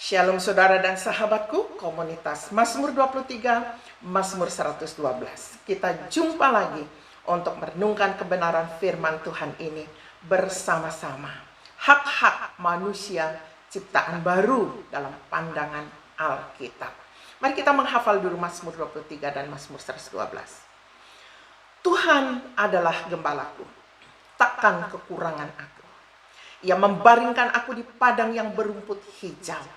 Shalom saudara dan sahabatku, komunitas Mazmur 23, Mazmur 112. Kita jumpa lagi untuk merenungkan kebenaran firman Tuhan ini bersama-sama. Hak-hak manusia ciptaan baru dalam pandangan Alkitab. Mari kita menghafal dulu Mazmur 23 dan Mazmur 112. Tuhan adalah gembalaku, takkan kekurangan aku. Ia membaringkan aku di padang yang berumput hijau.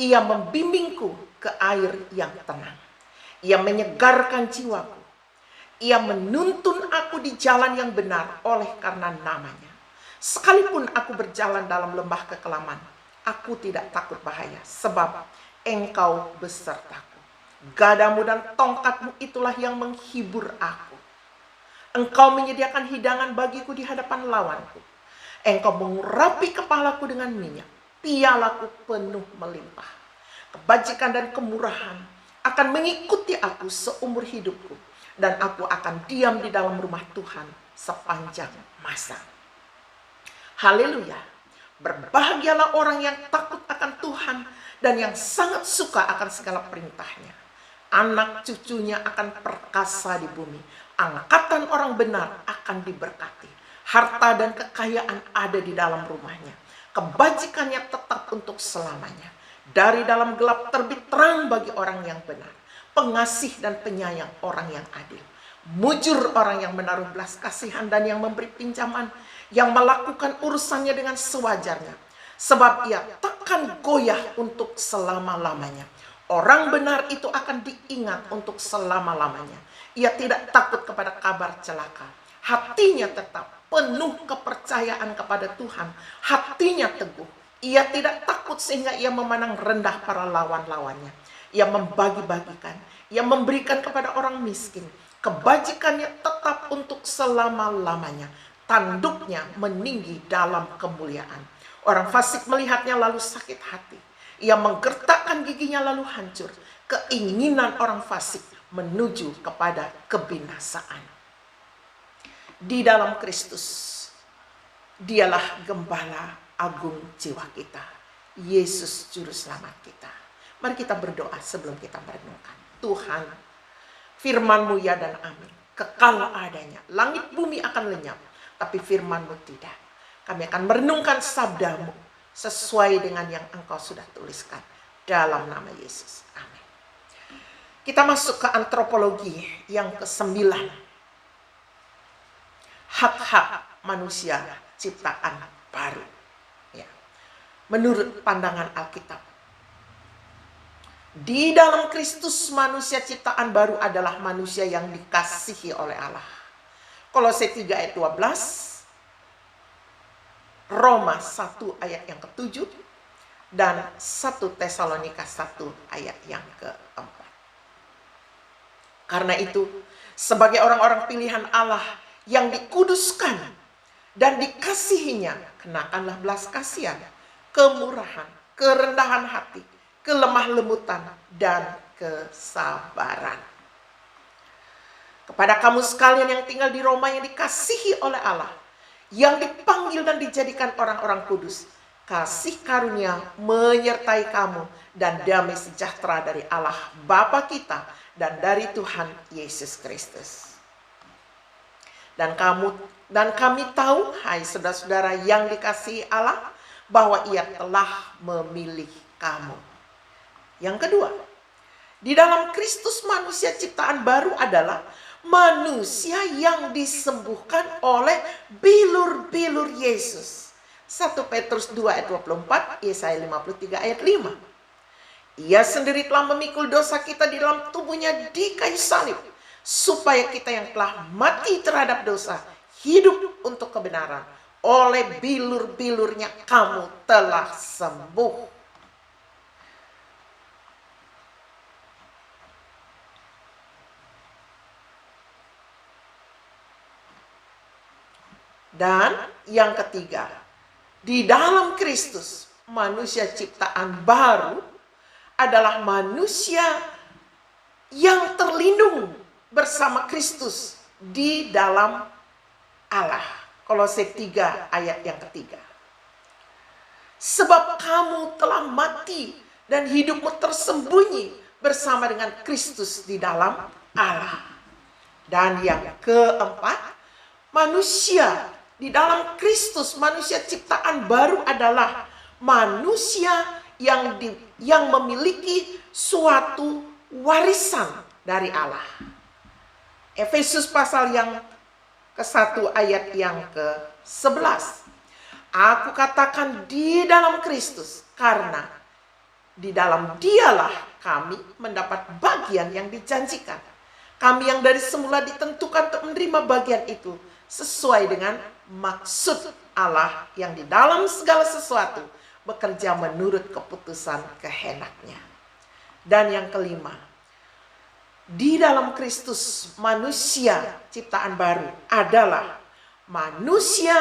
Ia membimbingku ke air yang tenang. Ia menyegarkan jiwaku. Ia menuntun aku di jalan yang benar oleh karena namanya. Sekalipun aku berjalan dalam lembah kekelaman, aku tidak takut bahaya, sebab Engkau besertaku. Gadamu dan tongkatmu itulah yang menghibur aku. Engkau menyediakan hidangan bagiku di hadapan lawanku. Engkau mengurapi kepalaku dengan minyak. Pialaku penuh melimpah. Kebajikan dan kemurahan akan mengikuti aku seumur hidupku. Dan aku akan diam di dalam rumah Tuhan sepanjang masa. Haleluya. Berbahagialah orang yang takut akan Tuhan dan yang sangat suka akan segala perintahnya. Anak cucunya akan perkasa di bumi. Angkatan orang benar akan diberkati. Harta dan kekayaan ada di dalam rumahnya. Kebajikannya tetap untuk selamanya. Dari dalam gelap terbit terang bagi orang yang benar. Pengasih dan penyayang orang yang adil. Mujur orang yang menaruh belas kasihan dan yang memberi pinjaman. Yang melakukan urusannya dengan sewajarnya. Sebab ia takkan goyah untuk selama-lamanya. Orang benar itu akan diingat untuk selama-lamanya. Ia tidak takut kepada kabar celaka. Hatinya tetap penuh kepercayaan kepada Tuhan. Hatinya teguh. Ia tidak takut sehingga ia memandang rendah para lawan-lawannya. Ia membagi-bagikan. Ia memberikan kepada orang miskin. Kebajikannya tetap untuk selama-lamanya. Tanduknya meninggi dalam kemuliaan. Orang fasik melihatnya lalu sakit hati. Ia menggertakkan giginya lalu hancur. Keinginan orang fasik menuju kepada kebinasaan. Di dalam Kristus, dialah gembala agung jiwa kita. Yesus juru selamat kita. Mari kita berdoa sebelum kita merenungkan. Tuhan, firman-Mu ya dan amin. Kekal adanya. Langit bumi akan lenyap, tapi firman-Mu tidak. Kami akan merenungkan sabda-Mu sesuai dengan yang Engkau sudah tuliskan. Dalam nama Yesus. Amin. Kita masuk ke antropologi yang ke-9. Hak-hak manusia ciptaan baru. Ya. Menurut pandangan Alkitab. Di dalam Kristus manusia ciptaan baru adalah manusia yang dikasihi oleh Allah. Kolose 3 ayat 12. Roma 1 ayat yang ke-7. Dan 1 Tesalonika 1 ayat yang ke-4. Karena itu, sebagai orang-orang pilihan Allah yang dikuduskan dan dikasihinya, kenakanlah belas kasihan, kemurahan, kerendahan hati, kelemah lembutan, dan kesabaran. Kepada kamu sekalian yang tinggal di Roma yang dikasihi oleh Allah, yang dipanggil dan dijadikan orang-orang kudus, kasih karunia menyertai kamu dan damai sejahtera dari Allah Bapa kita dan dari Tuhan Yesus Kristus. Dan kami tahu, hai saudara-saudara yang dikasihi Allah, bahwa Ia telah memilih kamu. Yang kedua, di dalam Kristus manusia ciptaan baru adalah manusia yang disembuhkan oleh bilur-bilur Yesus. 1 Petrus 2 ayat 24, Yesaya 53 ayat 5. Ia sendiri telah memikul dosa kita di dalam tubuhnya di kayu salib, supaya kita yang telah mati terhadap dosa hidup untuk kebenaran. Oleh bilur-bilurnya kamu telah sembuh. Dan yang ketiga, di dalam Kristus manusia ciptaan baru adalah manusia yang terlindung bersama Kristus di dalam Allah. Kolose 3 ayat yang ketiga. Sebab kamu telah mati dan hidupmu tersembunyi bersama dengan Kristus di dalam Allah. Dan yang keempat, manusia di dalam Kristus, manusia ciptaan baru adalah manusia yang memiliki suatu warisan dari Allah. Efesus pasal yang ke-1 ayat yang ke-11. Aku katakan di dalam Kristus, karena di dalam Dialah kami mendapat bagian yang dijanjikan. Kami yang dari semula ditentukan untuk menerima bagian itu sesuai dengan maksud Allah yang di dalam segala sesuatu bekerja menurut keputusan kehendaknya. Dan yang kelima, di dalam Kristus manusia ciptaan baru adalah manusia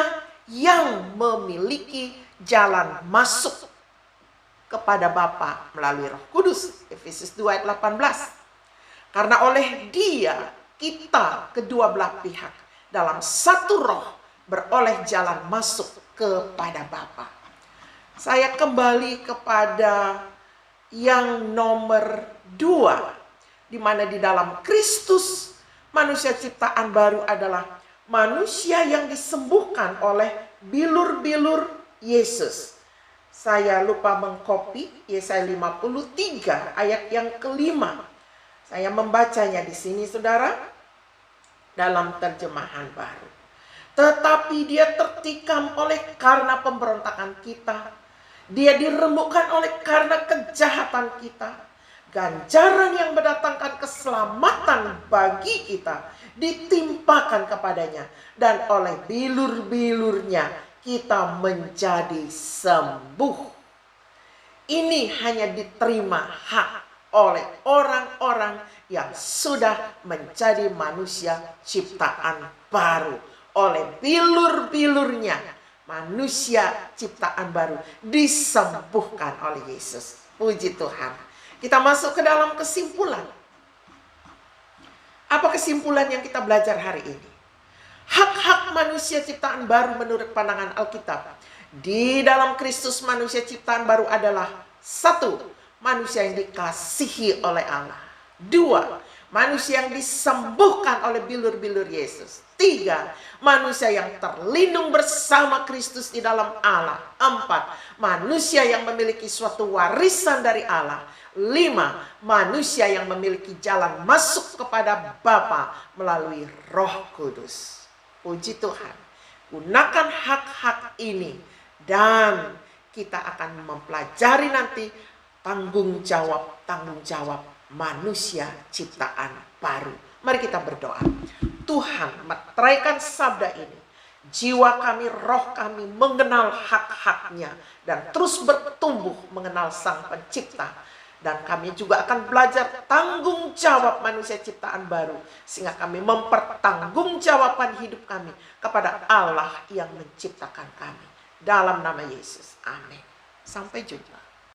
yang memiliki jalan masuk kepada Bapa melalui Roh Kudus. Efesus 2 ayat 18. Karena oleh Dia kita kedua belah pihak dalam satu roh beroleh jalan masuk kepada Bapa. Saya kembali kepada yang nomor 2, di mana di dalam Kristus manusia ciptaan baru adalah manusia yang disembuhkan oleh bilur-bilur Yesus. Saya lupa mengcopy Yesaya 53 ayat yang kelima. Saya membacanya di sini, saudara, dalam terjemahan baru. Tetapi Dia tertikam oleh karena pemberontakan kita. Dia diremukkan oleh karena kejahatan kita. Ganjaran yang mendatangkan keselamatan bagi kita ditimpakan kepadanya. Dan oleh bilur-bilurnya kita menjadi sembuh. Ini hanya diterima hak oleh orang-orang yang sudah menjadi manusia ciptaan baru. Oleh bilur-bilurnya manusia ciptaan baru disembuhkan oleh Yesus. Puji Tuhan. Kita masuk ke dalam kesimpulan. Apa kesimpulan yang kita belajar hari ini? Hak-hak manusia ciptaan baru menurut pandangan Alkitab. Di dalam Kristus manusia ciptaan baru adalah 1. Manusia yang dikasihi oleh Allah. 2. Manusia yang disembuhkan oleh bilur-bilur Yesus. 3. Manusia yang terlindung bersama Kristus di dalam Allah. 4. Manusia yang memiliki suatu warisan dari Allah. 5. Manusia yang memiliki jalan masuk kepada Bapa melalui Roh Kudus. Puji Tuhan. Gunakan hak-hak ini dan kita akan mempelajari nanti tanggung jawab manusia ciptaan baru. Mari kita berdoa. Tuhan, meteraikan sabda ini. Jiwa kami, roh kami mengenal hak-haknya dan terus bertumbuh mengenal Sang Pencipta. Dan kami juga akan belajar tanggung jawab manusia ciptaan baru, sehingga kami mempertanggungjawabkan hidup kami kepada Allah yang menciptakan kami. Dalam nama Yesus. Amin. Sampai jumpa.